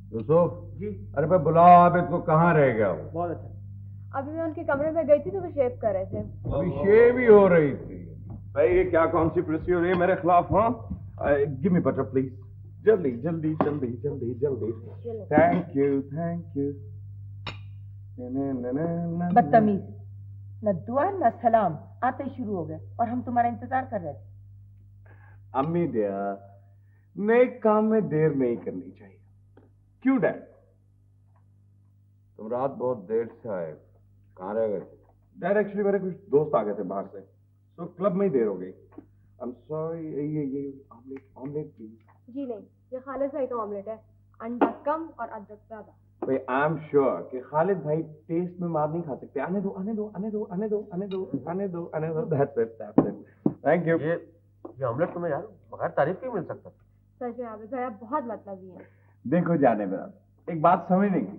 यूसुफ जी। अरे भाई बुलाओ आप इसको, कहाँ रह गया वो? बहुत अच्छा। अभी मैं उनके कमरे में गई थी तो वो शेव कर रहे थे। अभी शेव ही हो रही थी। भाई ये क्या कॉन्स्पिरेसी हो रही है मेरे खिलाफ? हाँ, गिव मी बटर प्लीज, जल्दी जल्दी जल्दी जल्दी जल्दी। Thank you. बदतमीज, न दुआ न सलाम, आते ही शुरू हो गए और हम तुम्हारा इंतजार कर रहे थे। अम्मी दिया, नेक काम में देर नहीं करनी चाहिए। क्यों डैड? तुम रात बहुत देर से आए, कहाँ रह गए? डैड एक्चुअली मेरे कुछ दोस्त आ गए थे बाहर से, तो क्लब में ही देर हो गई। I am sorry. ये ऑमलेट प्लीज। जी नहीं, ये खालिद भाई का ऑमलेट है, अंडा कम और अदरक ज्यादा। भाई आई एम श्योर कि खालिद भाई टेस्ट में मार नहीं खा सकते। आने दो। That's it. Thank you. ये ऑमलेट तुम्हें यार बगैर तारीफ के मिल सकता था। सच में आबिद भाई आप बहुत मतलबी हैं। देखो जाने मेरा एक बात समझने की,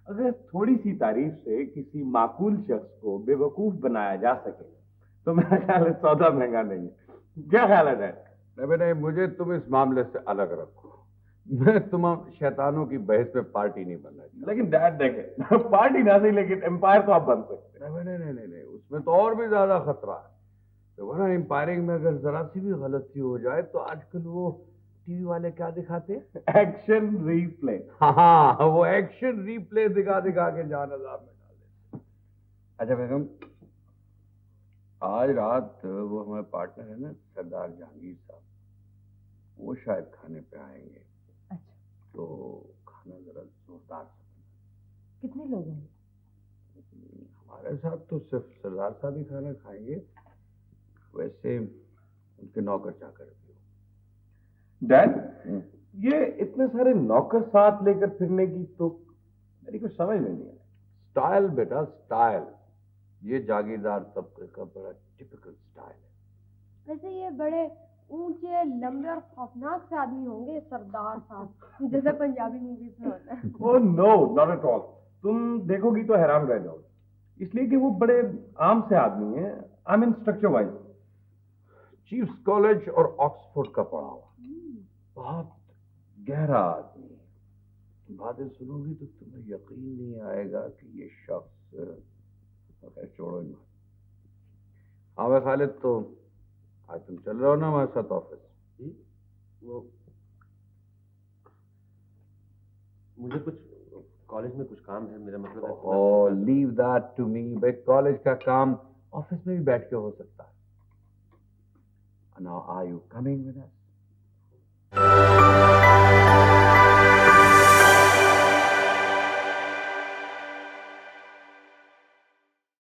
अगर थोड़ी सी तारीफ से किसी माकूल शख्स को बेवकूफ बनाया जा सके तो मेरा ख्याल है सौदा महंगा नहीं है। क्या ख्याल है डैड? नहीं, मुझे तुम इस मामले से अलग रखो। मैं तुम शैतानों की बहस में पार्टी नहीं बनना चाहता। लेकिन डैड देखे पार्टी ना सही लेकिन एम्पायर तो आप बन सकते हैं। नहीं, उसमें तो और भी ज्यादा खतरा है। तो वरना एम्पायरिंग में अगर जरा सी भी गलती हो जाए तो आजकल वो टीवी वाले क्या दिखाते हैं, एक्शन रीप्ले। हाँ, वो एक्शन रीप्ले दिखा के जान अजाब में डाल देते। अच्छा बेगम, आज रात वो हमारे पार्टनर है ना सरदार जहांगीर साहब, वो शायद खाने पे आएंगे। अच्छा, तो खाना जरा जोरदार से। कितने लोग हैं? हमारे साथ तो सिर्फ सरदार साहब ही खाना खाएंगे, वैसे उनके नौकर चाकर भी हो। डैड, ये इतने सारे नौकर साथ लेकर फिरने की तो मेरी कुछ समझ में नहीं है। स्टाइल बेटा, स्टाइल। ये जागीरदार तबके का बड़ा टिपिकल स्टाइल है। वैसे ये बड़े ऊंचे लंबे और खौफनाक से आदमी होंगे सरदार साहब, जैसे पंजाबी मूवीज में होता है। Oh no, not at all. तुम देखोगी तो हैरान रह जाओगे, इसलिए कि वो बड़े आम से आदमी हैं। I mean structure wise. Chiefs college और ऑक्सफोर्ड का पढ़ा हुआ, बहुत गहरा आदमी। बातें सुनोगी तो तुम्हें यकीन नहीं आएगा कि ये शख्स। छोड़ो इन बात। हाँ भाई खालिद, तो आज तुम चल रहे हो ना हमारे साथ ऑफिस? वो मुझे कुछ कॉलेज में कुछ काम है, मेरा मतलब है। ओह, लीव दैट टू मी। भाई कॉलेज का काम ऑफिस में भी बैठ के हो सकता है। Now are you coming with us?